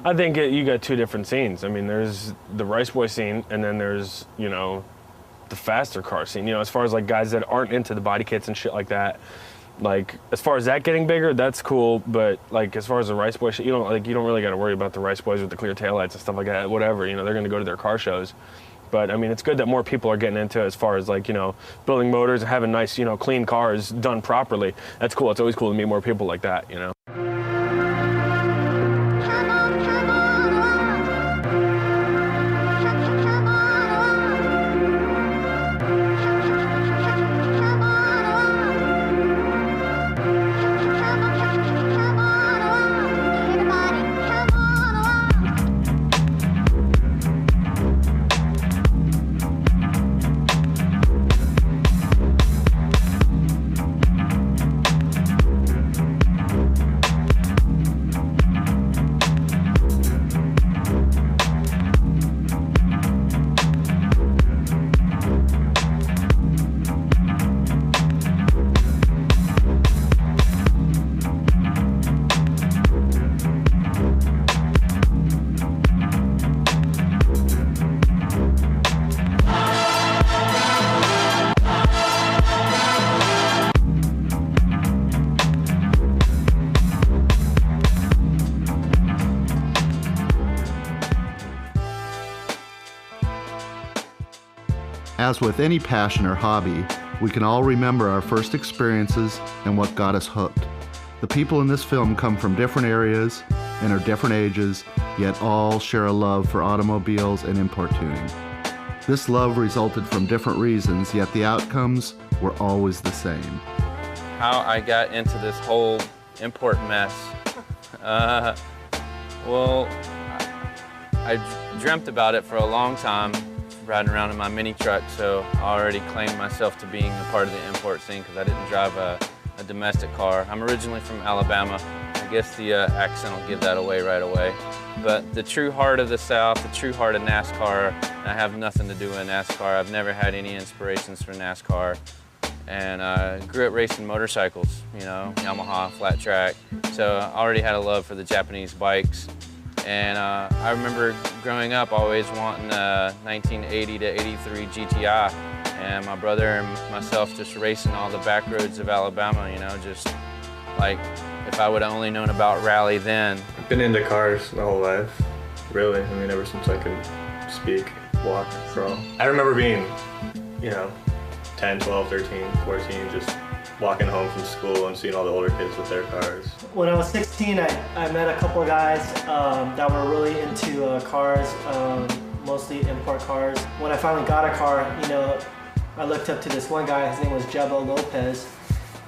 I think you got two different scenes. I mean, there's the Rice Boy scene, and then there's, you know, the faster car scene. You know, as far as like guys that aren't into the body kits and shit like that, like as far as that getting bigger, that's cool. But like as far as the Rice Boy shit, you don't really got to worry about the Rice Boys with the clear taillights and stuff like that. Whatever, you know, they're gonna go to their car shows. But I mean, it's good that more people are getting into it as far as like, you know, building motors and having nice, you know, clean cars done properly. That's cool. It's always cool to meet more people like that, you know. As with any passion or hobby, we can all remember our first experiences and what got us hooked. The people in this film come from different areas and are different ages, yet all share a love for automobiles and import tuning. This love resulted from different reasons, yet the outcomes were always the same. How I got into this whole import mess. Well, I dreamt about it for a long time, riding around in my mini truck, so I already claimed myself to being a part of the import scene because I didn't drive a domestic car. I'm originally from Alabama. I guess the accent will give that away right away. But the true heart of the South, the true heart of NASCAR, I have nothing to do with NASCAR. I've never had any inspirations for NASCAR. And I grew up racing motorcycles, you know, Yamaha, flat track. So I already had a love for the Japanese bikes. And I remember growing up always wanting a 1980 to 83 GTI. And my brother and myself just racing all the back roads of Alabama, you know, just like if I would have only known about rally then. I've been into cars my whole life, really. I mean, ever since I could speak, walk, crawl. I remember being, you know, 10, 12, 13, 14, just walking home from school and seeing all the older kids with their cars. When I was 16, I met a couple of guys that were really into cars, mostly import cars. When I finally got a car, you know, I looked up to this one guy. His name was Jebo Lopez,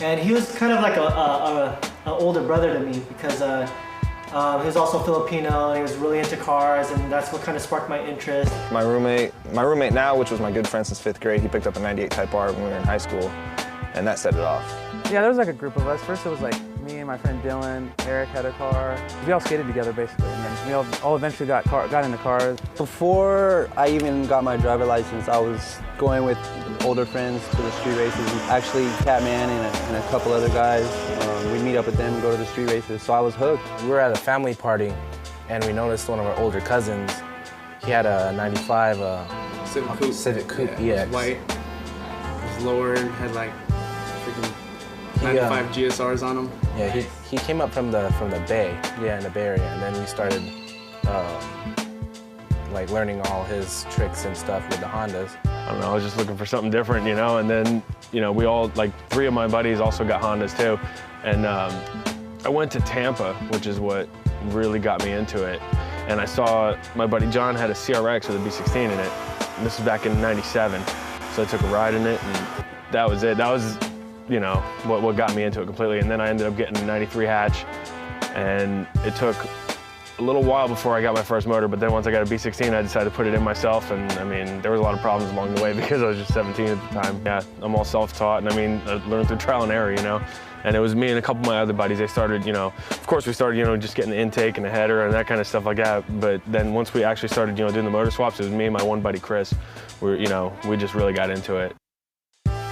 and he was kind of like an older brother to me because he was also Filipino and he was really into cars, and that's what kind of sparked my interest. My roommate now, which was my good friend since 5th grade, he picked up a 98 Type R when we were in high school, and that set it off. Yeah, there was like a group of us. First it was like me and my friend Dylan, Eric had a car. We all skated together basically, and then we all eventually got into cars. Before I even got my driver license, I was going with older friends to the street races. Actually, Catman and a couple other guys, we'd meet up with them and go to the street races, so I was hooked. We were at a family party, and we noticed one of our older cousins, he had a 95 Civic Coupe EX. It was white, it was lower, and had like freaking 95 GSRs on them. Yeah, he came up from the Bay, in the Bay Area, and then we started like learning all his tricks and stuff with the Hondas. I don't know, I was just looking for something different, you know, and then, you know, we all, like 3 of my buddies also got Hondas too. And I went to Tampa, which is what really got me into it. And I saw my buddy John had a CRX with a B16 in it. And this was back in '97. So I took a ride in it, and that was it. That was, you know, what got me into it completely. And then I ended up getting a 93 hatch, and it took a little while before I got my first motor, but then once I got a B16, I decided to put it in myself, and I mean, there was a lot of problems along the way because I was just 17 at the time. Yeah, I'm all self-taught, and I mean, I learned through trial and error, you know? And it was me and a couple of my other buddies, they started, you know, of course we started, you know, just getting the intake and the header and that kind of stuff like that, but then once we actually started, you know, doing the motor swaps, it was me and my one buddy, Chris, you know, we just really got into it.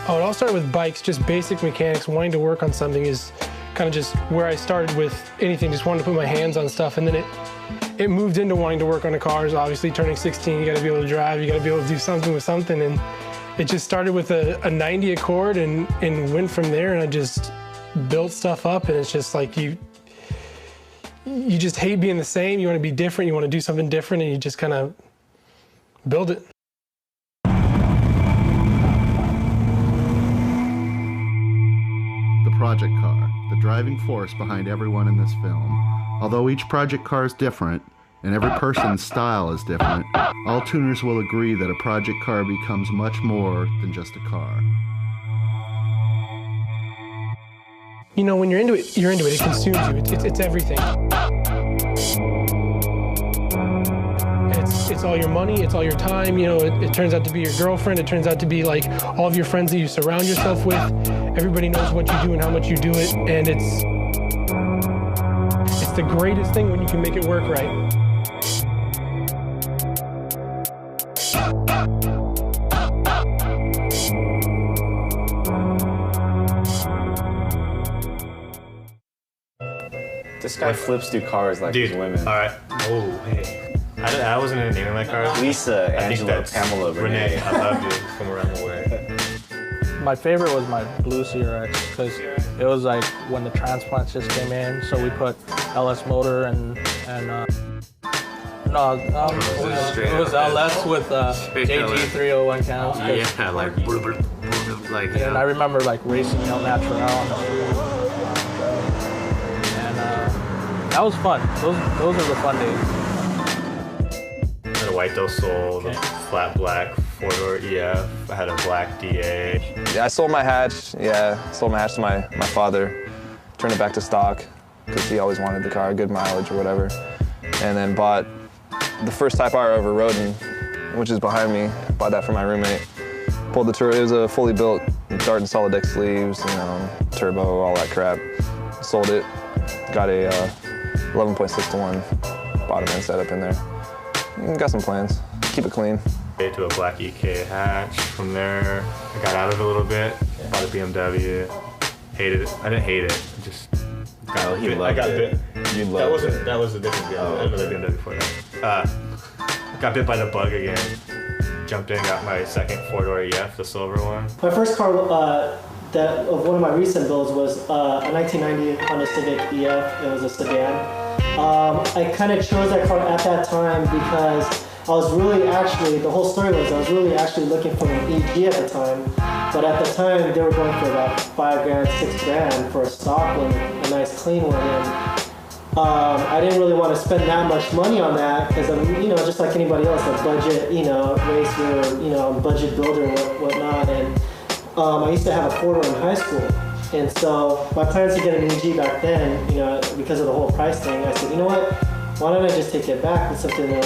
Oh, it all started with bikes, just basic mechanics. Wanting to work on something is kind of just where I started with anything, just wanted to put my hands on stuff, and then it moved into wanting to work on the cars. Obviously, turning 16, you got to be able to drive, you got to be able to do something with something, and it just started with a 90 Accord and went from there, and I just built stuff up, and it's just like you just hate being the same, you want to be different, you want to do something different, and you just kind of build it. The project car, the driving force behind everyone in this film. Although each project car is different, and every person's style is different, all tuners will agree that a project car becomes much more than just a car. You know, when you're into it, it consumes you, it's everything. It's all your money, it's all your time, you know, it turns out to be your girlfriend, it turns out to be like all of your friends that you surround yourself with. Everybody knows what you do and how much you do it, and it's the greatest thing when you can make it work right. This guy flips through cars like Dude, he's women. All right. Oh, hey. I wasn't even naming my car. Lisa, Angela, Pamela, Renee. I love you from around the way. My favorite was my blue CRX because it was like when the transplants just came in, so we put LS motor and it was LS with JG301 cams. Yeah, like and I remember like racing El Natural on the street. And that was fun. Those are the fun days. I had a white Del Sol, the flat black 4-door EF. I had a black DA. Yeah, I sold my hatch. Yeah, sold my hatch to my father. Turned it back to stock because he always wanted the car, good mileage or whatever. And then bought the first Type R I ever rode in, which is behind me. Bought that for my roommate. Pulled the turbo. It was a fully built Dart and solid deck sleeves, you know, turbo, all that crap. Sold it. Got a 11.6 to 1 bottom end setup in there. Got some plans. Keep it clean. To a black EK hatch. From there, I got out of it a little bit. Bought a BMW. Hated it. I didn't hate it. I just got bit. I got bit. You loved it. That was a different BMW. I had another BMW before that. Got bit by the bug again. Jumped in, got my second 4-door EF, the silver one. My first car that of one of my recent builds was a 1990 Honda Civic EF. It was a sedan. I kind of chose that car at that time because I was really actually, the whole story was I was really actually looking for an EG at the time. But at the time, they were going for about $5 grand, $6 grand for a stock one, a nice clean one. And I didn't really want to spend that much money on that because I'm, you know, just like anybody else, a budget, you know, racer, you know, budget builder and whatnot. And I used to have a 4-door in high school. And so my plans to get an EG back then, you know, because of the whole price thing, I said, you know what, why don't I just take it back with something that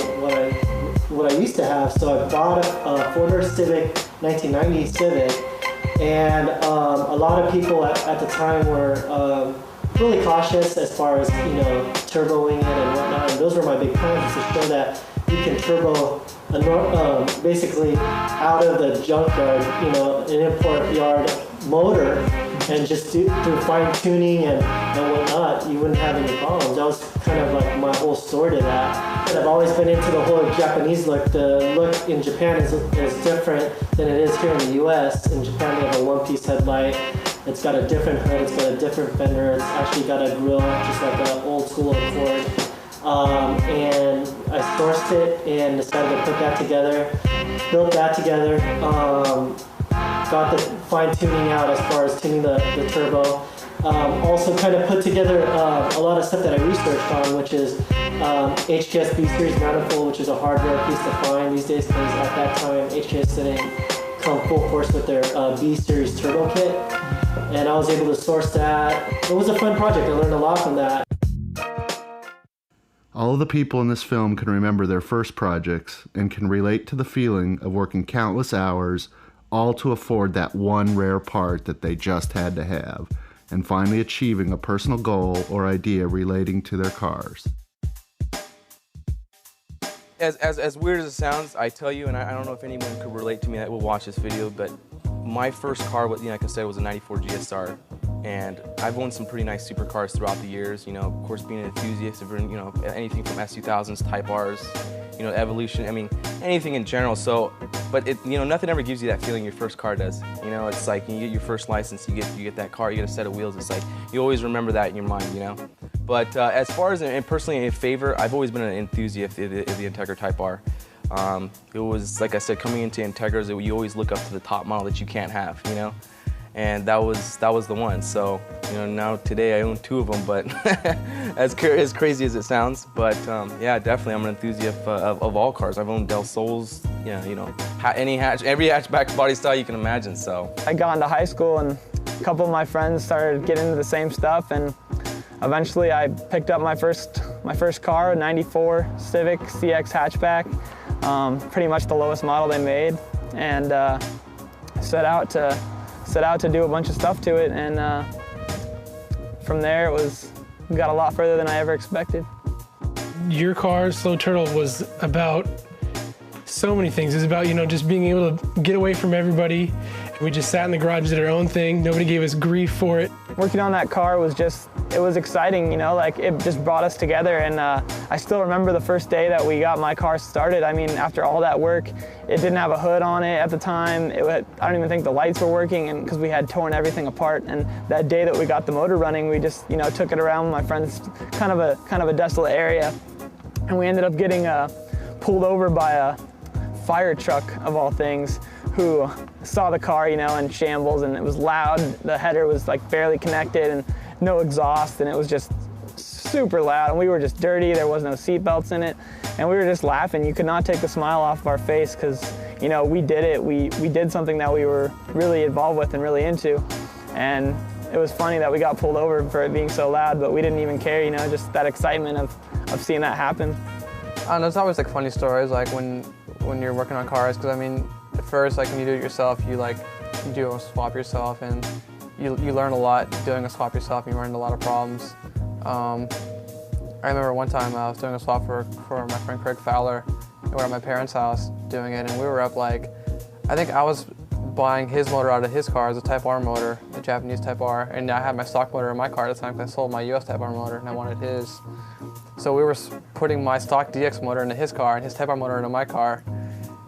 what I used to have. So I bought a 4-door Civic, 1990 Civic, and a lot of people at the time were really cautious as far as, you know, turboing it and whatnot. And those were my big plans, to show that you can turbo basically out of the junkyard, you know, an import yard motor, and just through fine tuning and whatnot, you wouldn't have any problems. That was kind of like my whole story to that. And I've always been into the whole Japanese look. The look in Japan is different than it is here in the US. In Japan they have a one-piece headlight. It's got a different hood, it's got a different fender, it's actually got a grille, just like an old school Accord. And I sourced it and decided to put that together, built that together. Got the fine tuning out as far as tuning the turbo. Also kind of put together a lot of stuff that I researched on, which is HKS B-Series manifold, which is a hardware piece to find these days because at that time HKS didn't come full force with their B-Series turbo kit. And I was able to source that. It was a fun project. I learned a lot from that. All of the people in this film can remember their first projects and can relate to the feeling of working countless hours, all to afford that one rare part that they just had to have, and finally achieving a personal goal or idea relating to their cars. As weird as it sounds, I tell you, and I don't know if anyone could relate to me that will watch this video, but my first car, like I said, was a 94 GSR. And I've owned some pretty nice supercars throughout the years. You know, of course, being an enthusiast of, you know, anything from S2000s, Type Rs, you know, Evolution. I mean, anything in general. So, but it, you know, nothing ever gives you that feeling your first car does. You know, it's like you get your first license, you get that car, you get a set of wheels. It's like you always remember that in your mind, you know. But as far as and personally in favor, I've always been an enthusiast of the Integra Type R. It was, like I said, coming into Integras, you always look up to the top model that you can't have, you know? And that was the one. So, you know, now today I own 2 of them, but as crazy as it sounds. But yeah, definitely I'm an enthusiast of all cars. I've owned Del Sols, you know, every hatchback body style you can imagine, so. I got into high school and a couple of my friends started getting into the same stuff, and eventually I picked up my first car, a 94 Civic CX hatchback, pretty much the lowest model they made, and set out to do a bunch of stuff to it, and from there we got a lot further than I ever expected. Your car, Slow Turtle, was about so many things. It was about, you know, just being able to get away from everybody. We just sat in the garage, did our own thing. Nobody gave us grief for it. Working on that car was it was exciting, you know, like it just brought us together, and I still remember the first day that we got my car started. I mean, after all that work, it didn't have a hood on it at the time. I don't even think the lights were working, and because we had torn everything apart. And that day that we got the motor running, we just, you know, took it around with my friends, kind of a desolate area, and we ended up getting pulled over by a fire truck of all things, who saw the car, you know, in shambles, and it was loud. The header was like barely connected and no exhaust, and it was just super loud, and we were just dirty. There was no seat belts in it, and we were just laughing. You could not take the smile off of our face, because, you know, we did it. We did something that we were really involved with and really into, and it was funny that we got pulled over for it being so loud, but we didn't even care, you know, just that excitement of seeing that happen. I don't know, it's always like funny stories, like when you're working on cars, because I mean, at first, like when you do it yourself, you do a swap yourself, and you learn a lot doing a swap yourself, and you run into a lot of problems. I remember one time I was doing a swap for my friend Craig Fowler, and we were at my parents' house doing it, and we were up like, I think I was buying his motor out of his car as a Type R motor, a Japanese Type R, and I had my stock motor in my car at the time because I sold my US Type R motor and I wanted his. So we were putting my stock DX motor into his car and his Type R motor into my car,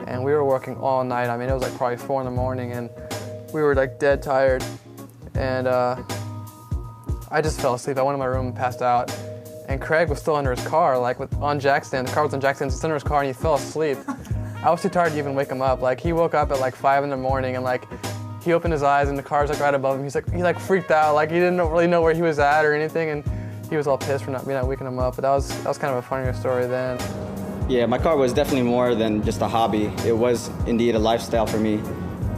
and we were working all night. I mean, it was like probably 4 in the morning, and we were like dead tired, and I just fell asleep. I went in my room and passed out, and Craig was still under his car, like on jack stand. The car was on jack stand, he's under his car, and he fell asleep. I was too tired to even wake him up. Like, he woke up at like 5 in the morning, and like he opened his eyes, and the car's like right above him. He like freaked out, like he didn't really know where he was at or anything, and he was all pissed for not waking him up. But that was kind of a funnier story then. Yeah, my car was definitely more than just a hobby. It was indeed a lifestyle for me,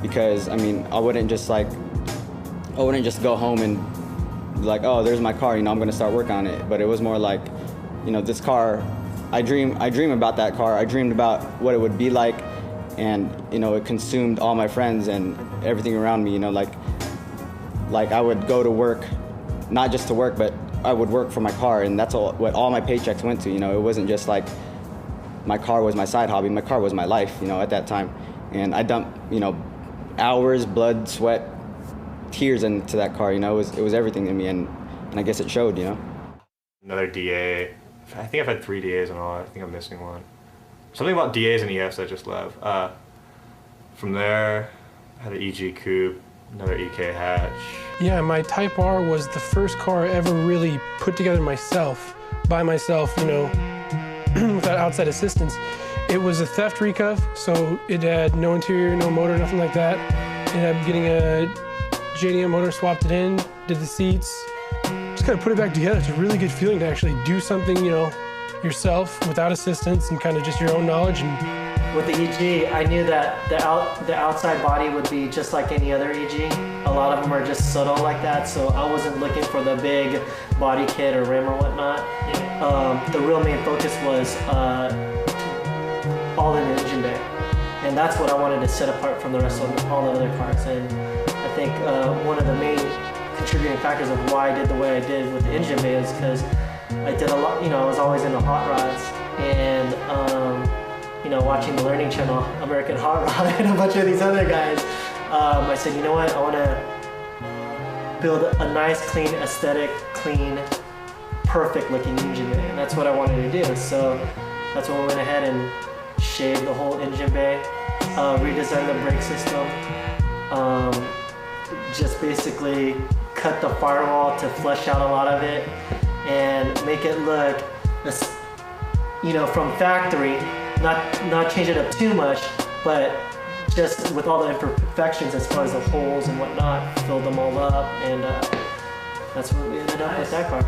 because I mean, I wouldn't just go home and be like, oh, there's my car, you know, I'm gonna start working on it. But it was more like, you know, this car, I dream about that car. I dreamed about what it would be like, and you know, it consumed all my friends and everything around me. You know, like I would go to work, not just to work, but I would work for my car, and that's what all my paychecks went to. You know, it wasn't just like my car was my side hobby. My car was my life, you know, at that time. And I dumped, you know, hours, blood, sweat, tears into that car. You know, it was everything to me, and I guess it showed, you know. Another DA. I think I've had 3 DAs in all. I think I'm missing one. Something about DAs and EFs I just love. From there, I had an EG Coupe, another EK hatch. Yeah, my Type R was the first car I ever really put together by myself, you know, without outside assistance. It was a theft recuff, so it had no interior, no motor, nothing like that. Ended up getting a JDM motor, swapped it in, did the seats, just kind of put it back together. It's a really good feeling to actually do something, you know, yourself without assistance and kind of just your own knowledge. And with the EG, I knew that the outside body would be just like any other EG. A lot of them are just subtle like that, so I wasn't looking for the big body kit or rim or whatnot. The real main focus was all in the engine bay, and that's what I wanted to set apart from the rest of all the other cars. And I think one of the main contributing factors of why I did the way I did with the engine bay is because I did a lot, you know, I was always into hot rods, and you know, watching the Learning Channel, American Hot Rod, and a bunch of these other guys, I said, you know what, I want to build a nice, clean, aesthetic, clean, perfect looking engine bay, and that's what I wanted to do. So that's when we went ahead and shaved the whole engine bay, redesigned the brake system, just basically cut the firewall to flesh out a lot of it and make it look, you know, from factory, not change it up too much, but just with all the imperfections as far as the holes and whatnot, filled them all up, and that's where we ended up with that car.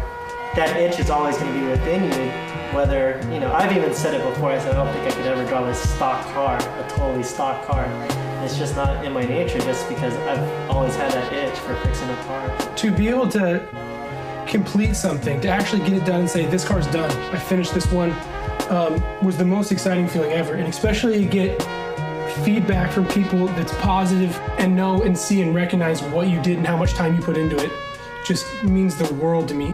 That itch is always going to be within you, whether, you know, I've even said it before, I said I don't think I could ever drive a stock car, a totally stock car. It's just not in my nature, just because I've always had that itch for fixing a car. To be able to complete something, to actually get it done and say, this car's done, I finished this one, was the most exciting feeling ever. And especially to get feedback from people that's positive and know and see and recognize what you did and how much time you put into it just means the world to me.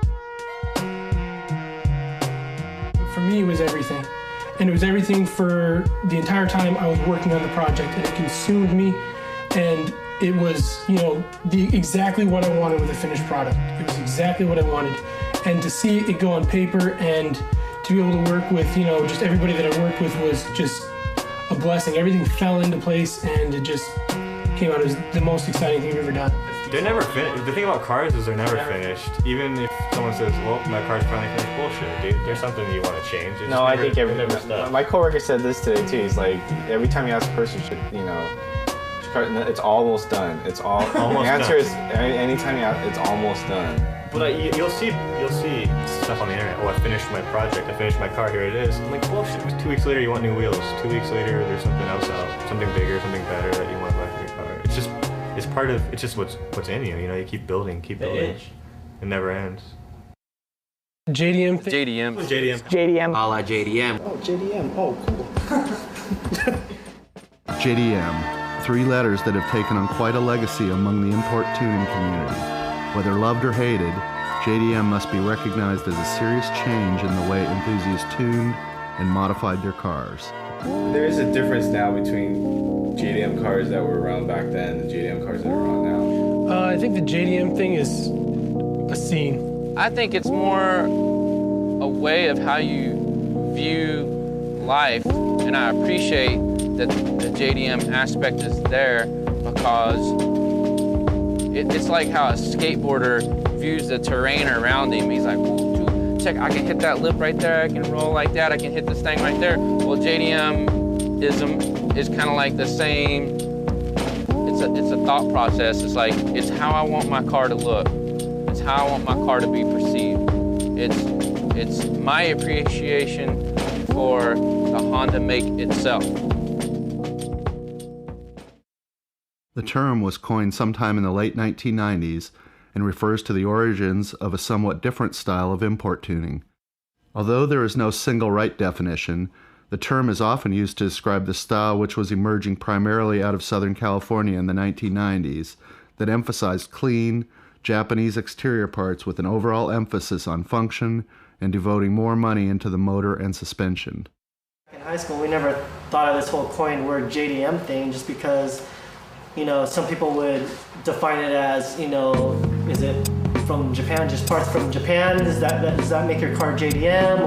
For me, it was everything. And it was everything for the entire time I was working on the project, and it consumed me, and it was, you know, exactly what I wanted with a finished product. It was exactly what I wanted. And to see it go on paper and to be able to work with, you know, just everybody that I worked with was just a blessing. Everything fell into place, and it just came out as the most exciting thing I've ever done. They're never finished. The thing about cars is they're never finished. Even if someone says, well, my car's finally finished, bullshit. Dude, there's something you want to change. No, I think my coworker said this today too. He's like, every time you ask a person, you know, it's almost done. It's all. Almost the answer done. is anytime you ask, it's almost done. But you'll see stuff on the internet. Oh, I finished my project. I finished my car. Here it is. I'm like, bullshit. 2 weeks later, you want new wheels. 2 weeks later, there's something else out, something bigger, something better that you want to buy for your car. It's just. It's part of, it's just what's in you, you know, you keep building. It never ends. JDM thing? JDM. JDM. A la JDM. Oh, JDM. Oh, cool. JDM, 3 letters that have taken on quite a legacy among the import tuning community. Whether loved or hated, JDM must be recognized as a serious change in the way enthusiasts tuned and modified their cars. There is a difference now between JDM cars that were around back then and the JDM cars that are around now. I think the JDM thing is a scene. I think it's more a way of how you view life, and I appreciate that the JDM aspect is there because it's like how a skateboarder views the terrain around him. He's like, ooh, check, I can hit that lip right there, I can roll like that, I can hit this thing right there. Well, JDM-ism is kind of like the same, it's a thought process. It's like, it's how I want my car to look. It's how I want my car to be perceived. It's my appreciation for the Honda make itself. The term was coined sometime in the late 1990s and refers to the origins of a somewhat different style of import tuning. Although there is no single right definition, the term is often used to describe the style which was emerging primarily out of Southern California in the 1990s that emphasized clean, Japanese exterior parts with an overall emphasis on function and devoting more money into the motor and suspension. In high school, we never thought of this whole coined word JDM thing just because, you know, some people would define it as, you know, is it from Japan, just parts from Japan? Does that make your car JDM,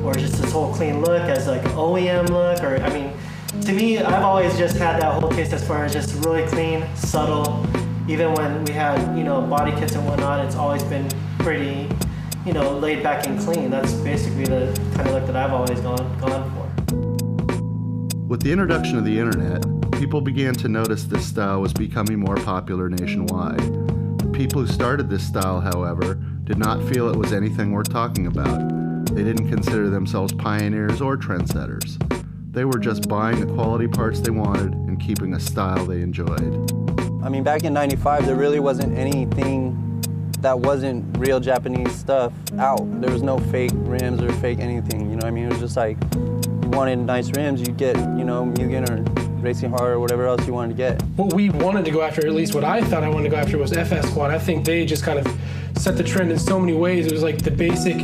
or just this whole clean look as like OEM look? Or, I mean, to me, I've always just had that whole taste as far as just really clean, subtle. Even when we had, you know, body kits and whatnot, it's always been pretty, you know, laid back and clean. That's basically the kind of look that I've always gone for. With the introduction of the internet, people began to notice this style was becoming more popular nationwide. The people who started this style, however, did not feel it was anything worth talking about. They didn't consider themselves pioneers or trendsetters. They were just buying the quality parts they wanted and keeping a style they enjoyed. I mean, back in '95, there really wasn't anything that wasn't real Japanese stuff out. There was no fake rims or fake anything, you know what I mean? It was just like, you wanted nice rims, you'd get, you know, Mugen or Racing Hard or whatever else you wanted to get. What we wanted to go after, at least what I thought I wanted to go after, was FS Squad. I think they just kind of set the trend in so many ways. It was like the basic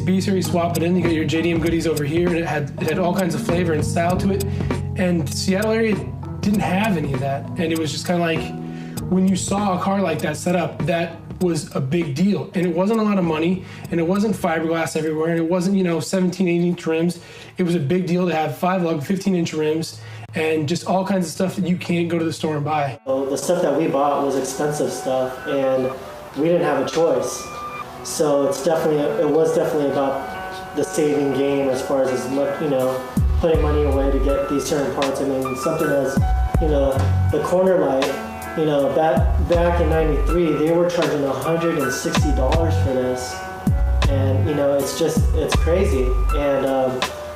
B-Series swap, but then you got your JDM goodies over here, and it had all kinds of flavor and style to it. And Seattle area didn't have any of that, and it was just kind of like, when you saw a car like that set up, that was a big deal. And it wasn't a lot of money, and it wasn't fiberglass everywhere, and it wasn't, 17, 18-inch rims. It was a big deal to have 5-lug, 15-inch rims, and just all kinds of stuff that you can't go to the store and buy. So the stuff that we bought was expensive stuff, and we didn't have a choice. So it was definitely about the saving game as far as putting money away to get these certain parts. I mean, something as, the corner light, back in '93, they were charging $160 for this. And, it's crazy. And,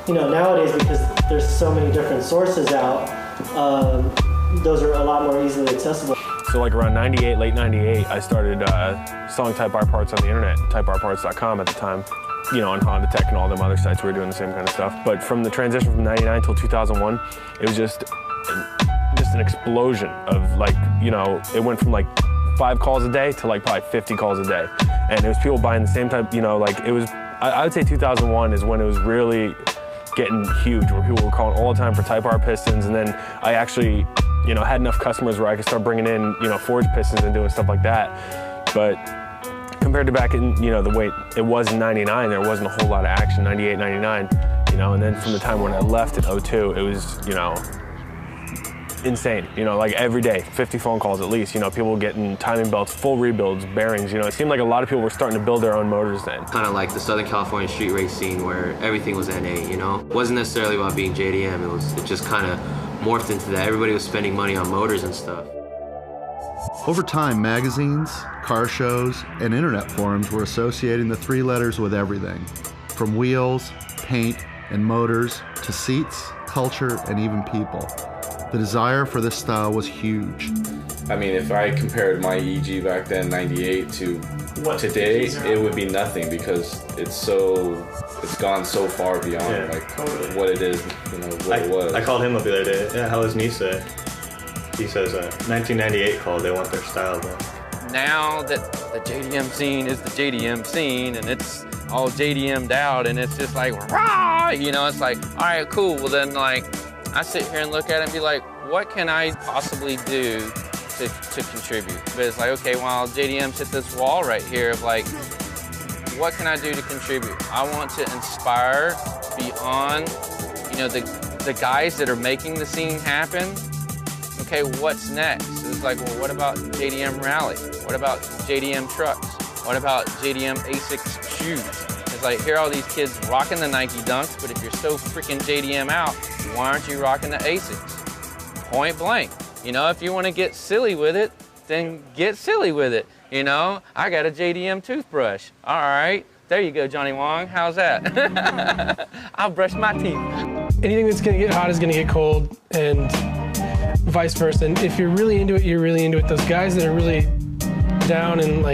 nowadays, because there's so many different sources out, those are a lot more easily accessible. So like around 98, late 98, I started selling Type R parts on the internet, typerparts.com at the time. On Honda Tech and all them other sites, we were doing the same kind of stuff. But from the transition from 99 till 2001, it was just an explosion of it went from 5 calls a day to probably 50 calls a day. And it was people buying the same type, I would say 2001 is when it was really getting huge, where people were calling all the time for Type R pistons. And then I actually, had enough customers where I could start bringing in, forged pistons and doing stuff like that. But compared to back in, the way it was in 99, there wasn't a whole lot of action, 98, 99, and then from the time when I left in 02, it was, insane. Every day, 50 phone calls at least, people getting timing belts, full rebuilds, bearings, it seemed like a lot of people were starting to build their own motors then. Kind of like the Southern California street race scene where everything was NA, It wasn't necessarily about being JDM, it just kind of morphed into that. Everybody was spending money on motors and stuff. Over time, magazines, car shows, and internet forums were associating the 3 letters with everything, from wheels, paint, and motors, to seats, culture, and even people. The desire for this style was huge. I mean, if I compared my EG back then, 98, to today, it would be nothing because it's gone so far beyond what it is, what it was. I called him up the other day. Yeah, how was Nisa? He says 1998 called, they want their style back. Now that the JDM scene is the JDM scene and it's all JDM'd out and it's just rah! It's all right, cool. Well then I sit here and look at it and be like, what can I possibly do to contribute? But it's okay, well, JDM's hit this wall right here of what can I do to contribute? I want to inspire beyond, the guys that are making the scene happen. Okay, what's next? It's well, what about JDM Rally? What about JDM trucks? What about JDM ASICS shoes? It's here are all these kids rocking the Nike Dunks, but if you're so freaking JDM out, why aren't you rocking the ASICS? Point blank. If you want to get silly with it, then get silly with it. I got a JDM toothbrush. All right, there you go, Johnny Wong. How's that? I'll brush my teeth. Anything that's gonna get hot is gonna get cold, and vice versa. And if you're really into it, you're really into it. Those guys that are really down and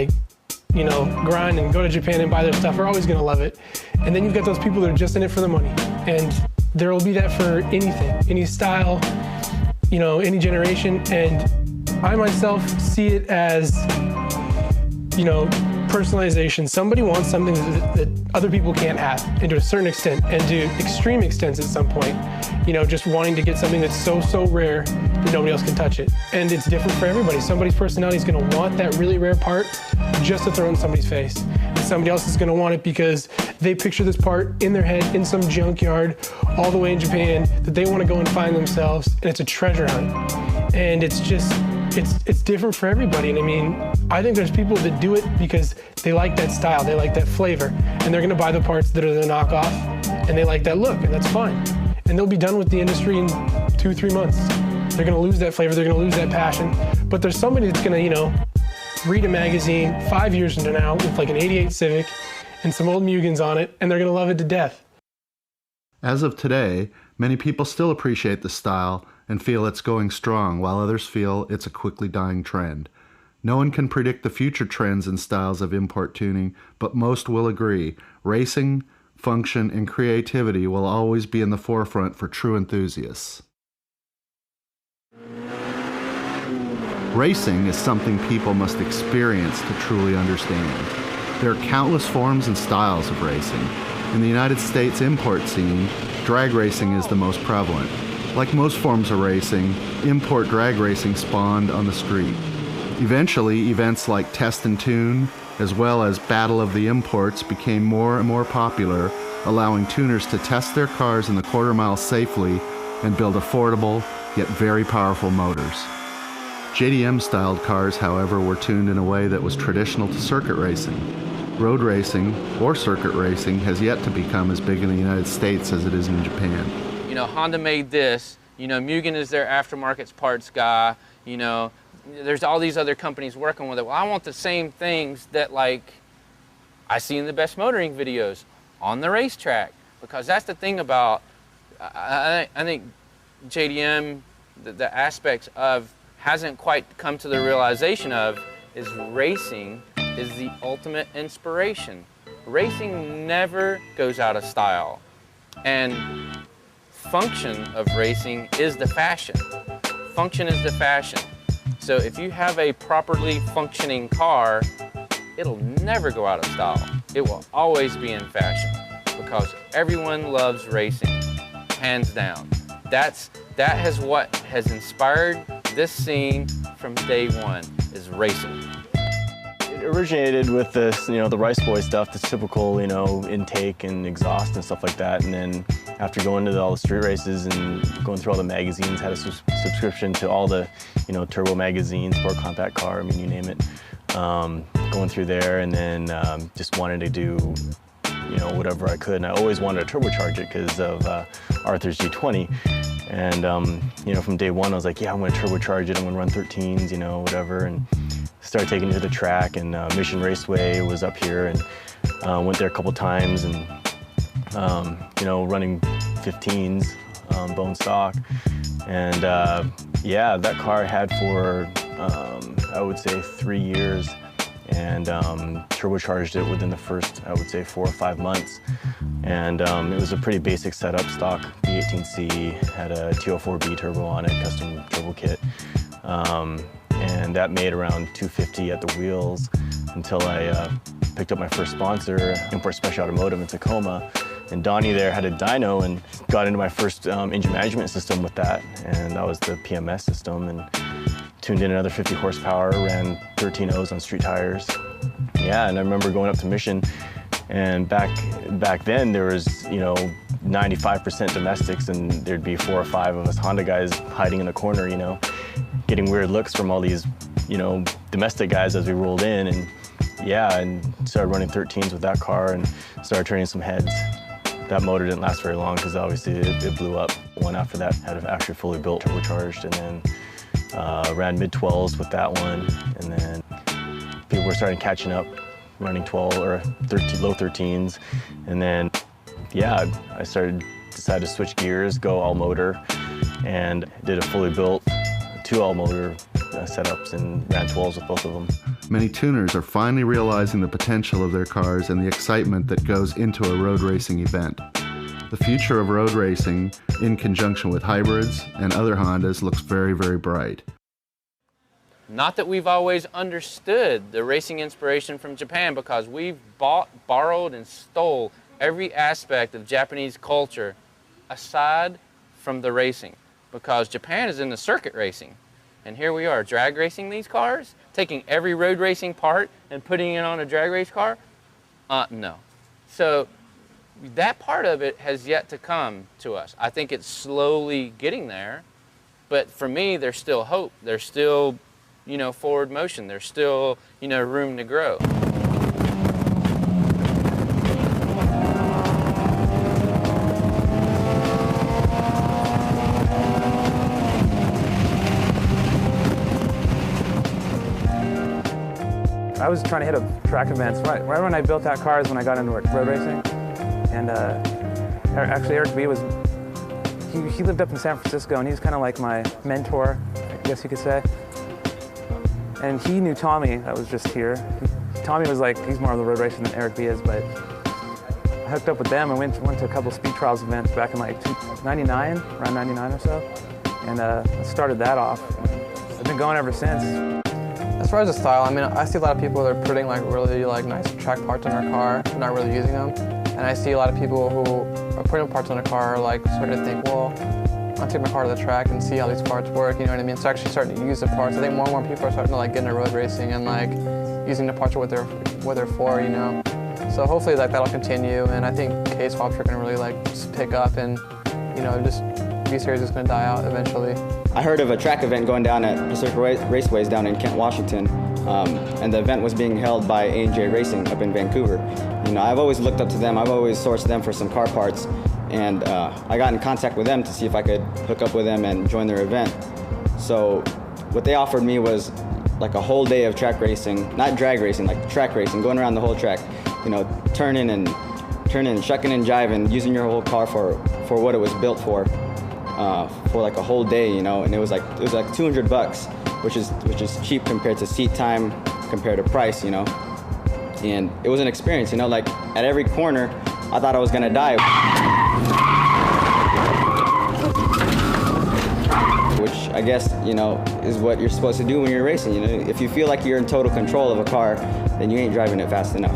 grind and go to Japan and buy their stuff are always gonna love it. And then you've got those people that are just in it for the money. And there will be that for anything, any style, any generation. And I myself see it as, personalization. Somebody wants something that other people can't have, and to a certain extent, and to extreme extents at some point, just wanting to get something that's so rare that nobody else can touch it. And it's different for everybody. Somebody's personality is going to want that really rare part just to throw in somebody's face. And somebody else is going to want it because they picture this part in their head in some junkyard all the way in Japan that they want to go and find themselves, and it's a treasure hunt. And it's just, it's different for everybody. And I mean, I think there's people that do it because they like that style, they like that flavor, and they're gonna buy the parts that are the knockoff, and they like that look, and that's fine. And they'll be done with the industry in 2-3 months. They're gonna lose that flavor, they're gonna lose that passion. But there's somebody that's gonna, read a magazine 5 years from now with an 88 Civic and some old Mugens on it, and they're gonna love it to death. As of today, many people still appreciate the style and feel it's going strong, while others feel it's a quickly dying trend. No one can predict the future trends and styles of import tuning, but most will agree racing, function, and creativity will always be in the forefront for true enthusiasts. Racing is something people must experience to truly understand. There are countless forms and styles of racing. In the United States import scene, drag racing is the most prevalent. Like most forms of racing, import drag racing spawned on the street. Eventually, events like Test and Tune, as well as Battle of the Imports, became more and more popular, allowing tuners to test their cars in the quarter mile safely and build affordable, yet very powerful motors. JDM-styled cars, however, were tuned in a way that was traditional to circuit racing. Road racing, or circuit racing, has yet to become as big in the United States as it is in Japan. You know, Honda made this, you know, Mugen is their aftermarket parts guy, you know, there's all these other companies working with it. Well, I want the same things that, like, I see in the best motoring videos on the racetrack, because that's the thing about, I think JDM, the aspects of, hasn't quite come to the realization of, is racing is the ultimate inspiration. Racing never goes out of style. And function of racing is the fashion. Function is the fashion. So if you have a properly functioning car, it'll never go out of style. It will always be in fashion because everyone loves racing, hands down. That has what has inspired this scene from day one, is racing. It originated with this, you know, the Rice Boy stuff, this typical, you know, intake and exhaust and stuff like that. And then after going to all the street races and going through all the magazines, had a subscription to all the, you know, turbo magazines, Sport Compact Car, I mean, you name it. Going through there, and then just wanted to do, you know, whatever I could. And I always wanted to turbocharge it because of Arthur's G20. And, you know, from day one, I was like, yeah, I'm going to turbocharge it. I'm going to run 13s, you know, whatever. And started taking it to the track, and Mission Raceway was up here, and went there a couple times, and, you know, running 15s, bone stock. And, yeah, that car I had for, I would say 3 years, and turbocharged it within the first, I would say, 4 or 5 months. And it was a pretty basic setup, stock B18C, had a T04B turbo on it, custom turbo kit. And that made around 250 at the wheels until I picked up my first sponsor, Import Special Automotive in Tacoma. And Donnie there had a dyno and got into my first engine management system with that. And that was the PMS system. And tuned in another 50 horsepower, ran 13 O's on street tires. Yeah, and I remember going up to Mission, and back then there was, you know, 95% domestics, and there'd be 4 or 5 of us Honda guys hiding in the corner, you know, getting weird looks from all these, you know, domestic guys as we rolled in. And yeah, and started running 13s with that car and started turning some heads. That motor didn't last very long because obviously it blew up. One after that had it actually fully built, turbocharged, and then ran mid-12s with that one. And then people were starting catching up, running 12 or 13, low 13s. And then, yeah, I decided to switch gears, go all motor, and did a fully built 2 all motor setups and ran 12s with both of them. Many tuners are finally realizing the potential of their cars and the excitement that goes into a road racing event. The future of road racing, in conjunction with hybrids and other Hondas, looks very, very bright. Not that we've always understood the racing inspiration from Japan, because we've bought, borrowed, and stole every aspect of Japanese culture aside from the racing, because Japan is in the circuit racing. And here we are drag racing these cars, taking every road racing part and putting it on a drag race car? No. So that part of it has yet to come to us. I think it's slowly getting there, but for me, there's still hope. There's still, you know, forward motion. There's still, you know, room to grow. I was trying to hit up track events. Right when I built that car is when I got into road racing. And actually Eric B. he lived up in San Francisco, and he's kind of like my mentor, I guess you could say. And he knew Tommy that was just here. Tommy was like, he's more of the road racer than Eric B. is, but I hooked up with them and went to a couple speed trials events back in like 99, around 99 or so. And I started that off. I've been going ever since. As far as the style, I mean, I see a lot of people that are putting like really like nice track parts on their car, but not really using them. And I see a lot of people who are putting parts on their car like sort of think, well, I'll take my car to the track and see how these parts work, you know what I mean? So actually starting to use the parts. I think more and more people are starting to like get into road racing and like using the parts for what they're for, you know? So hopefully like that'll continue, and I think K-swaps are gonna really like just pick up, and you know, just V-Series is gonna die out eventually. I heard of a track event going down at Pacific Raceways down in Kent, Washington, and the event was being held by A&J Racing up in Vancouver. You know, I've always looked up to them. I've always sourced them for some car parts, and I got in contact with them to see if I could hook up with them and join their event. So what they offered me was like a whole day of track racing, not drag racing, like track racing, going around the whole track, you know, turning, shucking and jiving, using your whole car for what it was built for like a whole day, you know. And it was like $200, which is cheap compared to seat time, compared to price, you know. And it was an experience, you know, like at every corner, I thought I was gonna die. Which I guess, you know, is what you're supposed to do when you're racing, you know. If you feel like you're in total control of a car, then you ain't driving it fast enough.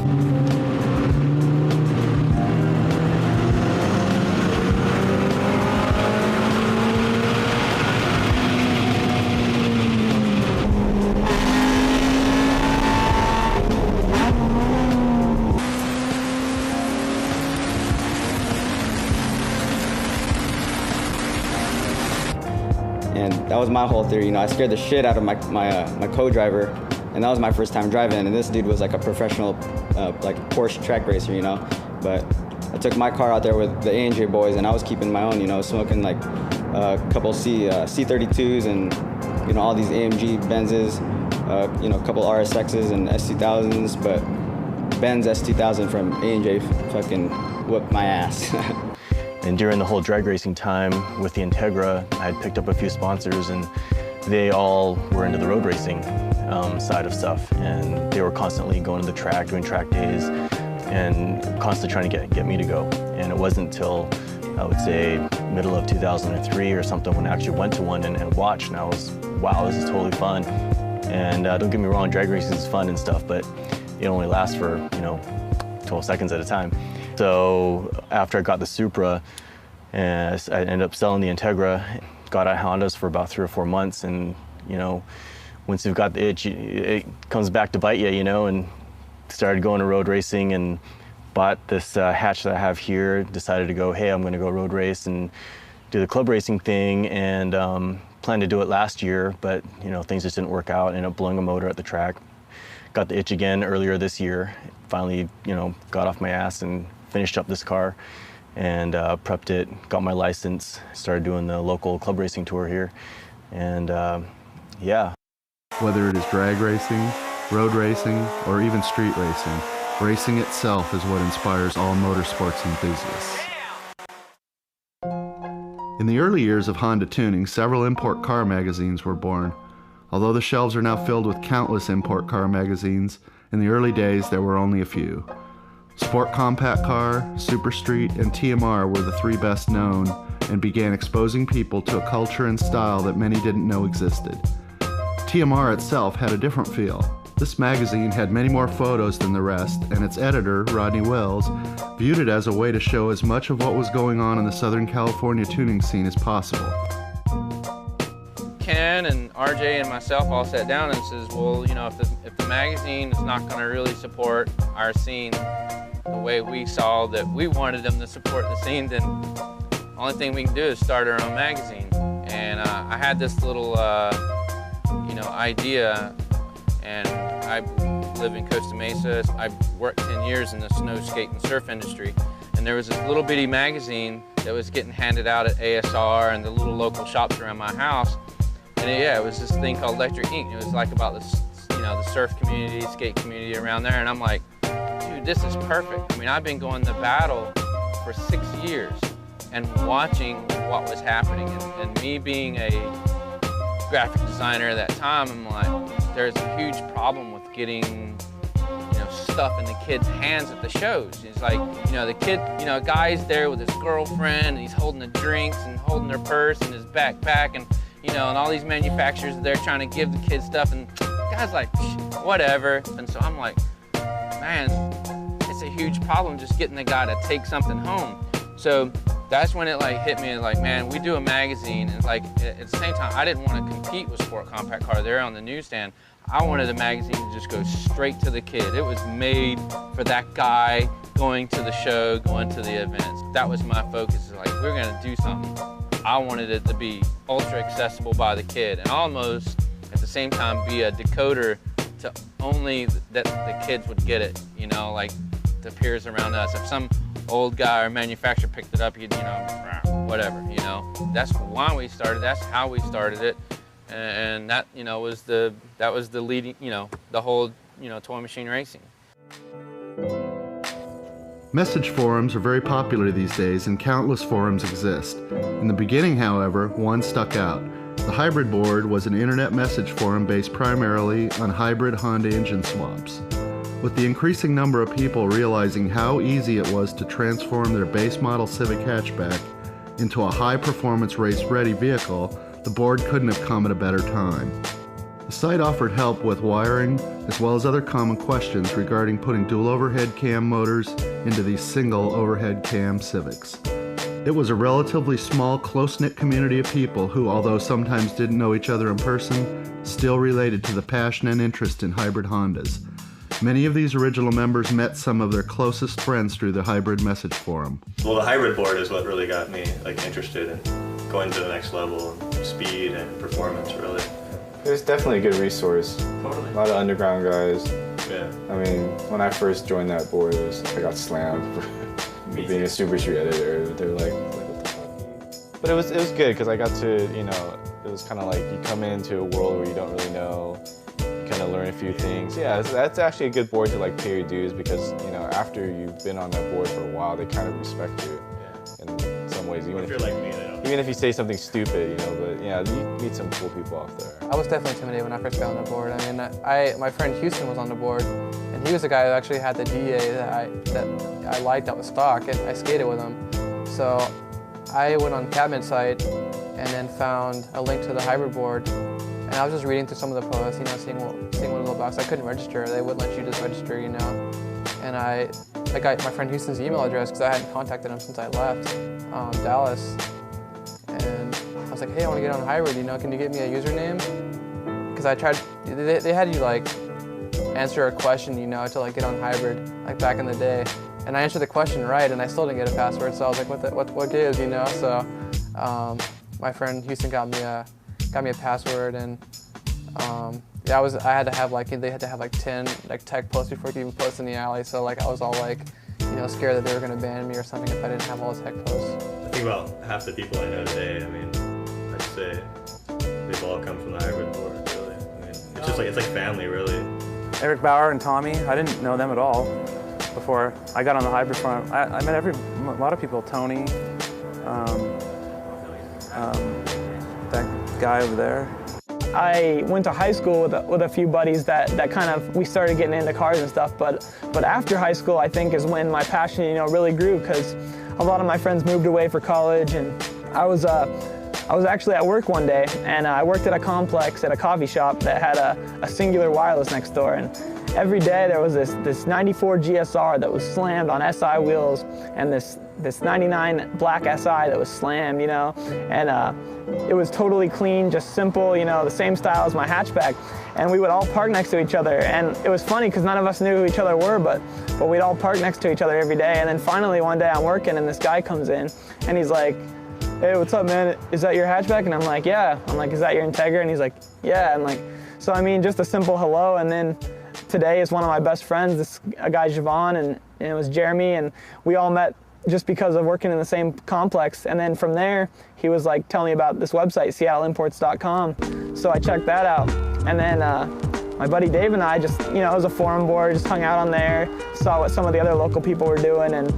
And that was my whole theory, you know. I scared the shit out of my co-driver, and that was my first time driving. And this dude was like a professional, like Porsche track racer, you know. But I took my car out there with the A&J boys, and I was keeping my own, you know, smoking like a couple C32s and, you know, all these AMG Benzes, you know, a couple RSXs and S2000s. But Benz S2000 from A&J fucking whipped my ass. And during the whole drag racing time with the Integra, I had picked up a few sponsors, and they all were into the road racing side of stuff. And they were constantly going to the track, doing track days, and constantly trying to get me to go. And it wasn't until, I would say, middle of 2003 or something when I actually went to one and watched, and I was, wow, this is totally fun. And don't get me wrong, drag racing is fun and stuff, but it only lasts for, you know, 12 seconds at a time. So after I got the Supra, and I ended up selling the Integra, got at Hondas for about 3 or 4 months, and you know, once you've got the itch, it comes back to bite you, you know, and started going to road racing and bought this hatch that I have here, decided to go, hey, I'm gonna go road race and do the club racing thing, and planned to do it last year, but you know, things just didn't work out, ended up blowing a motor at the track. Got the itch again earlier this year, finally, you know, got off my ass and finished up this car and prepped it, got my license, started doing the local club racing tour here, and yeah. Whether it is drag racing, road racing, or even street racing, racing itself is what inspires all motorsports enthusiasts. In the early years of Honda tuning, several import car magazines were born. Although the shelves are now filled with countless import car magazines, in the early days there were only a few. Sport Compact Car, Super Street, and TMR were the 3 best known, and began exposing people to a culture and style that many didn't know existed. TMR itself had a different feel. This magazine had many more photos than the rest, and its editor, Rodney Wells, viewed it as a way to show as much of what was going on in the Southern California tuning scene as possible. Ken and RJ and myself all sat down and says, well, you know, if the magazine is not going to really support our scene the way we saw that we wanted them to support the scene, then the only thing we can do is start our own magazine. And I had this little, you know, idea, and I live in Costa Mesa. I worked 10 years in the snow, skate, and surf industry, and there was this little bitty magazine that was getting handed out at ASR and the little local shops around my house. And yeah, it was this thing called Electric Ink. It was like about this, you know, the surf community, skate community around there, and I'm like, dude, this is perfect. I mean, I've been going to battle for 6 years and watching what was happening, and me being a graphic designer at that time, I'm like, there's a huge problem with getting, you know, stuff in the kids' hands at the shows. It's like, you know, the kid, you know, a guy's there with his girlfriend, and he's holding the drinks and holding their purse and his backpack, and you know, and all these manufacturers are there trying to give the kids stuff, and the guy's like, whatever. And so I'm like, man, it's a huge problem just getting the guy to take something home. So that's when it like hit me, like, man, we do a magazine, and like at the same time, I didn't want to compete with Sport Compact Car there on the newsstand. I wanted a magazine to just go straight to the kid. It was made for that guy going to the show, going to the events. That was my focus, like, we're gonna do something. I wanted it to be ultra accessible by the kid, and almost at the same time be a decoder to only that the kids would get it, you know, like the peers around us. If some old guy or manufacturer picked it up, he'd, you know, whatever, you know. That's why we started, that's how we started it. And that, you know, was the leading, you know, the whole, you know, toy machine racing. Message forums are very popular these days, and countless forums exist. In the beginning, however, one stuck out. The Hybrid Board was an internet message forum based primarily on hybrid Honda engine swaps. With the increasing number of people realizing how easy it was to transform their base model Civic hatchback into a high-performance race-ready vehicle, the board couldn't have come at a better time. The site offered help with wiring, as well as other common questions regarding putting dual overhead cam motors into these single overhead cam Civics. It was a relatively small, close-knit community of people who, although sometimes didn't know each other in person, still related to the passion and interest in hybrid Hondas. Many of these original members met some of their closest friends through the hybrid message forum. Well, the hybrid board is what really got me interested in going to the next level, and speed and performance, really. It was definitely a good resource. Totally. A lot of underground guys. Yeah. I mean, when I first joined that board, I got slammed for being a Super Street editor. They were like, what the fuck? But it was good because I got to, you know, it was kind of like you come into a world where you don't really know. Kind of learn a few things. Yeah, that's actually a good board to like pay your dues because, you know, after you've been on that board for a while, they kind of respect you in some ways. Even if you're like me, they don't. Even if you say something stupid, you know, but yeah, you meet some cool people off there. I was definitely intimidated when I first got on the board. I mean, my friend Houston was on the board, and he was the guy who actually had the DA that I liked that was stock, and I skated with him. So I went on Cabin's site and then found a link to the hybrid board. And I was just reading through some of the posts, you know, seeing what was all about. I couldn't register. They wouldn't let you just register, you know. And I got my friend Houston's email address because I hadn't contacted him since I left Dallas. And I was like, hey, I want to get on hybrid, you know, can you give me a username? Because I tried, they had you like answer a question, you know, to like get on hybrid, like back in the day. And I answered the question right, and I still didn't get a password. So I was like, what gives, you know? So my friend Houston got me a password, and yeah, I had to have like, they had to have like 10 like tech posts before you could even post in the alley. So like I was all like, you know, scared that they were gonna ban me or something if I didn't have all the tech posts. I think about half the people I know today, I mean, I'd say they've all come from the hybrid board, really. I mean, it's just like, it's like family, really. Eric Bauer and Tommy, I didn't know them at all before I got on the hybrid front. I met a lot of people, Tony, that guy over there. I went to high school with a few buddies that kind of, we started getting into cars and stuff, but after high school, I think is when my passion, you know, really grew, because a lot of my friends moved away for college, and I was actually at work one day, and I worked at a complex at a coffee shop that had a Singular Wireless next door, and every day there was this 94 GSR that was slammed on SI wheels, and this 99 black SI that was slammed, you know, and it was totally clean, just simple, you know, the same style as my hatchback. And we would all park next to each other, and it was funny because none of us knew who each other were, but we'd all park next to each other every day. And then finally one day I'm working, and this guy comes in, and he's like, hey, what's up, man? Is that your hatchback? And I'm like, yeah. I'm like, is that your Integra? And he's like, yeah. And like, so I mean, just a simple hello. And then today is one of my best friends, a guy, Javon, and it was Jeremy, and we all met just because of working in the same complex. And then from there, he was like telling me about this website, SeattleImports.com. So I checked that out. And then my buddy Dave and I just, you know, it was a forum board, just hung out on there, saw what some of the other local people were doing. And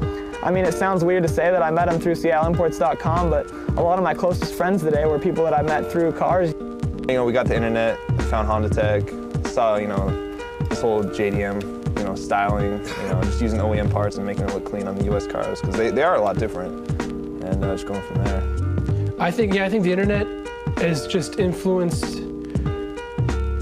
I mean, it sounds weird to say that I met them through SeattleImports.com, but a lot of my closest friends today were people that I met through cars. You know, we got the internet, found Honda Tech, saw, you know, this whole JDM, you know, styling, you know, just using OEM parts and making it look clean on the US cars, because they are a lot different, and just going from there. I think the internet has just influenced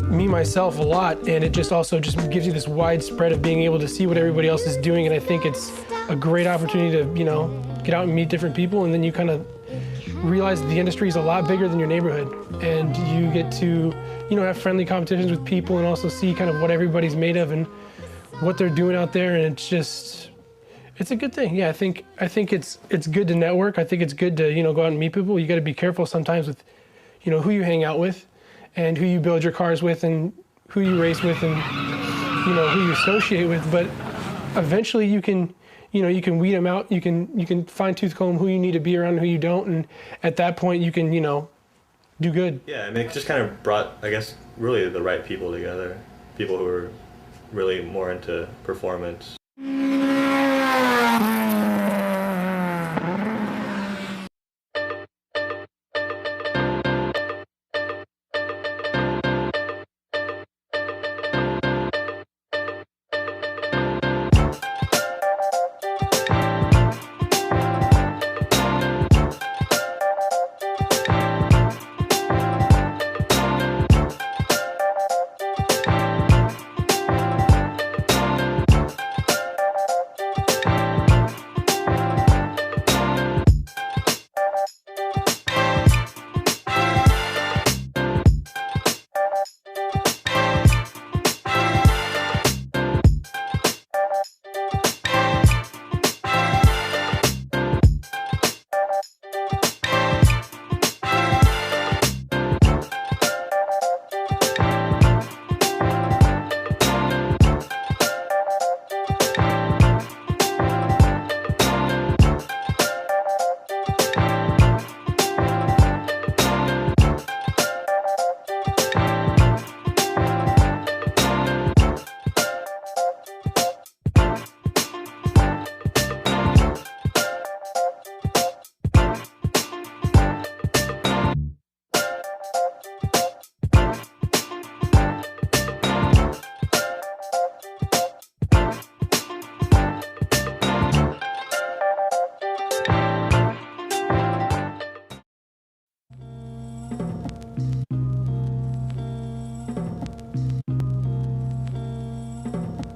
me myself a lot, and it just also just gives you this wide spread of being able to see what everybody else is doing, and I think it's a great opportunity to, you know, get out and meet different people, and then you kind of realize the industry is a lot bigger than your neighborhood, and you get to, you know, have friendly competitions with people and also see kind of what everybody's made of and what they're doing out there, and it's a good thing. Yeah, I think it's good to network. I think it's good to, you know, go out and meet people. You got to be careful sometimes with, you know, who you hang out with and who you build your cars with and who you race with and, you know, who you associate with. But eventually you can, you know, you can weed them out. You can fine tooth comb who you need to be around and who you don't. And at that point you can, you know, do good. Yeah, I mean, it just kind of brought, I guess, really the right people together. People who are really more into performance.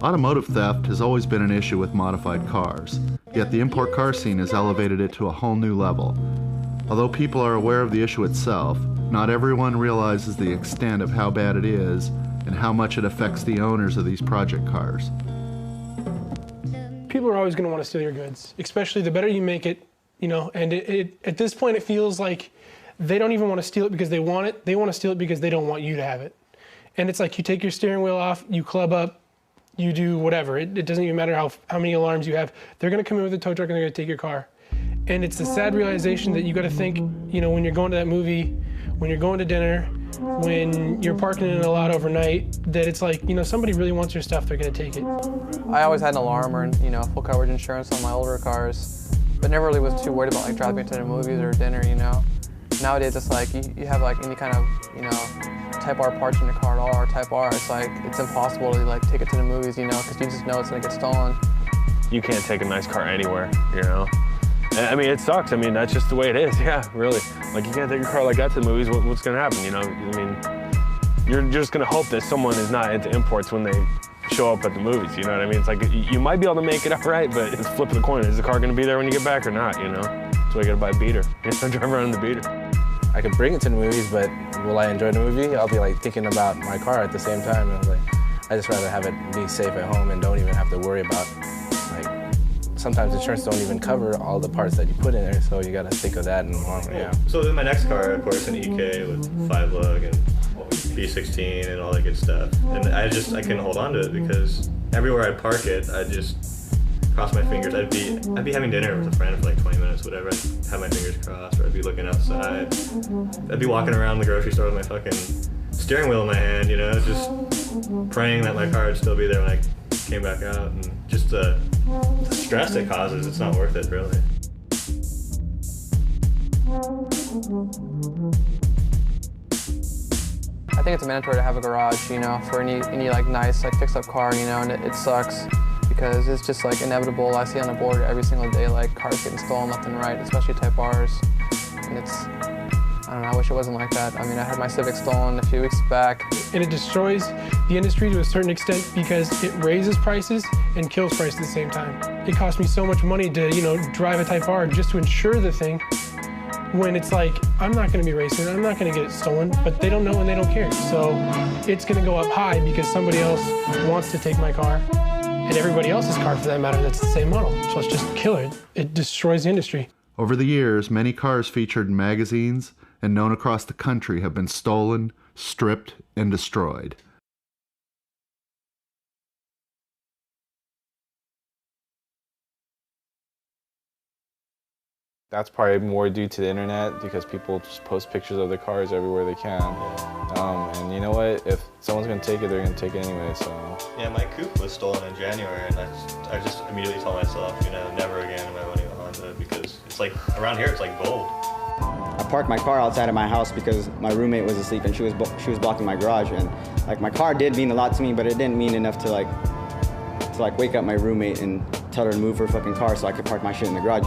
Automotive theft has always been an issue with modified cars, yet the import car scene has elevated it to a whole new level. Although people are aware of the issue itself, not everyone realizes the extent of how bad it is and how much it affects the owners of these project cars. People are always going to want to steal your goods, especially the better you make it, you know, and at this point it feels like they don't even want to steal it because they want it, they want to steal it because they don't want you to have it. And it's like you take your steering wheel off, you club up, you do whatever. It doesn't even matter how many alarms you have. They're going to come in with a tow truck and they're going to take your car. And it's the sad realization that you got to think, you know, when you're going to that movie, when you're going to dinner, when you're parking in a lot overnight, that it's like, you know, somebody really wants your stuff, they're going to take it. I always had an alarm or, you know, full coverage insurance on my older cars, but never really was too worried about like driving to the movies or dinner, you know. Nowadays it's like you have like any kind of, you know, Type R parts in your car at all, or Type R, it's like, it's impossible to like take it to the movies, you know, because you just know it's gonna get stolen. You can't take a nice car anywhere, you know? And, I mean, it sucks. I mean, that's just the way it is, yeah, really. Like, you can't take a car like that to the movies, what's gonna happen, you know? I mean, you're just gonna hope that someone is not into imports when they show up at the movies, you know what I mean? It's like, you might be able to make it all right, but it's flipping the coin. Is the car gonna be there when you get back or not, you know? So I gotta buy a beater. You don't drive around in the beater. I could bring it to the movies, but will I enjoy the movie? I'll be like thinking about my car at the same time. And I was like, I just rather have it be safe at home and don't even have to worry about, like, sometimes insurance don't even cover all the parts that you put in there, so you gotta think of that in the long run, yeah. So in my next car, of course, an EK with 5-lug and B16 and all that good stuff. And I couldn't hold on to it because everywhere I'd park it, I'd just cross my fingers. I'd be having dinner with a friend for like 20 minutes, whatever. I'd have my fingers crossed, or I'd be looking outside. I'd be walking around the grocery store with my fucking steering wheel in my hand, you know, just praying that my car would still be there when I came back out. And just the stress it causes, it's not worth it, really. I think it's mandatory to have a garage, you know, for any like nice like fixed up car, you know, and it sucks because it's just like inevitable. I see on the board every single day like cars getting stolen left and right, especially Type Rs, and it's, I don't know, I wish it wasn't like that. I mean, I had my Civic stolen a few weeks back. And it destroys the industry to a certain extent because it raises prices and kills prices at the same time. It cost me so much money to, drive a Type R just to insure the thing, when it's like, I'm not gonna be racing, I'm not gonna get it stolen, but they don't know and they don't care. So it's gonna go up high because somebody else wants to take my car, and everybody else's car for that matter that's the same model. So it's just killer. It destroys the industry. Over the years, many cars featured in magazines and known across the country have been stolen, stripped, and destroyed. That's probably more due to the internet because people just post pictures of their cars everywhere they can. And you know what? If someone's gonna take it, they're gonna take it anyway, so. Yeah, my coupe was stolen in January, and I just immediately told myself, never again am I owning a Honda, because it's like, around here it's like gold. I parked my car outside of my house because my roommate was asleep and she was blocking my garage, and like my car did mean a lot to me, but it didn't mean enough to wake up my roommate and tell her to move her fucking car so I could park my shit in the garage,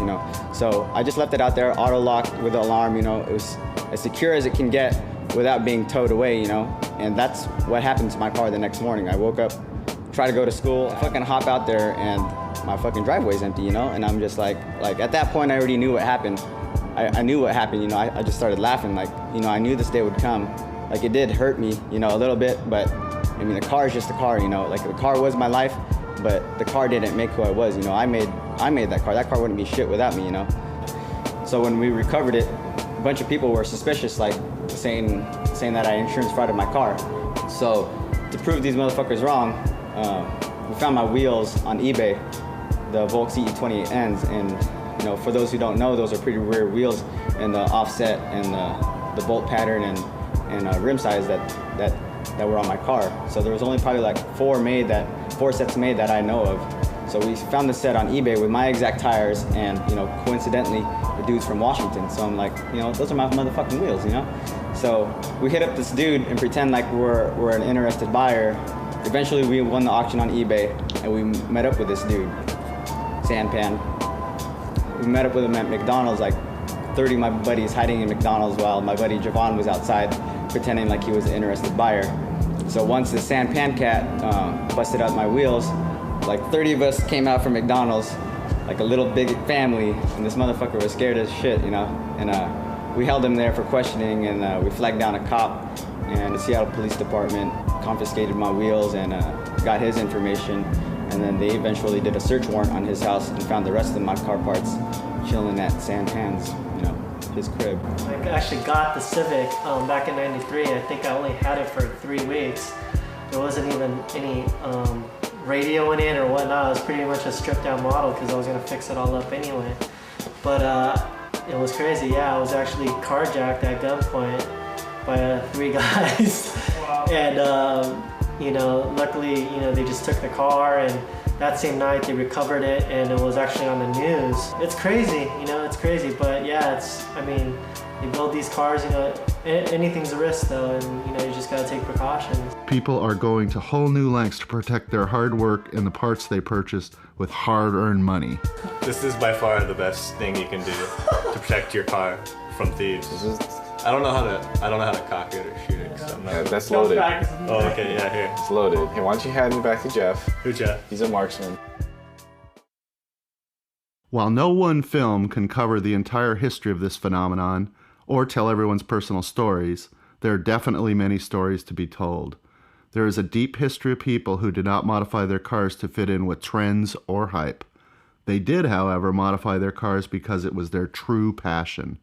So I just left it out there, auto locked with the alarm, It was as secure as it can get without being towed away, And that's what happened to my car the next morning. I woke up, tried to go to school, I fucking hop out there and my fucking driveway's empty, And I'm just like at that point I already knew what happened. I knew what happened, I just started laughing, I knew this day would come. It did hurt me, a little bit, but I mean, the car is just a car, the car was my life, but the car didn't make who I was, I made that car. That car wouldn't be shit without me, So when we recovered it, a bunch of people were suspicious, saying that I insurance frauded my car. So to prove these motherfuckers wrong, we found my wheels on eBay, the Volks EE28Ns, and for those who don't know, those are pretty rare wheels, and the offset and the bolt pattern and rim size that were on my car. So there was only probably four sets made that I know of. So we found the set on eBay with my exact tires and, coincidentally, the dude's from Washington. So I'm like, those are my motherfucking wheels, So we hit up this dude and pretend like we're an interested buyer. Eventually we won the auction on eBay and we met up with this dude, Sanpan. We met up with him at McDonald's, 30 of my buddies hiding in McDonald's while my buddy Javon was outside pretending like he was an interested buyer. So once the Sanpan cat busted out my wheels, 30 of us came out from McDonald's, like a little big family, and this motherfucker was scared as shit, And we held him there for questioning, and we flagged down a cop, and the Seattle Police Department confiscated my wheels and got his information, and then they eventually did a search warrant on his house and found the rest of my car parts chilling at Sanpan's, his crib. I actually got the Civic back in '93. I think I only had it for 3 weeks. There wasn't even any radio in it or whatnot. It was pretty much a stripped down model because I was gonna fix it all up anyway. But it was crazy. Yeah, I was actually carjacked at gunpoint by 3 guys. Wow. And luckily, they just took the car, and that same night they recovered it, and it was actually on the news. It's crazy, it's crazy, but yeah, they build these cars, anything's a risk though, and you just gotta take precautions. People are going to whole new lengths to protect their hard work and the parts they purchased with hard-earned money. This is by far the best thing you can do to protect your car from thieves. I don't know how to cock it or shoot it. Yeah, that's loaded. Oh, okay, yeah, here. It's loaded. Hey, why don't you hand me back to Jeff? Who, Jeff? He's a marksman. While no one film can cover the entire history of this phenomenon or tell everyone's personal stories, there are definitely many stories to be told. There is a deep history of people who did not modify their cars to fit in with trends or hype. They did, however, modify their cars because it was their true passion.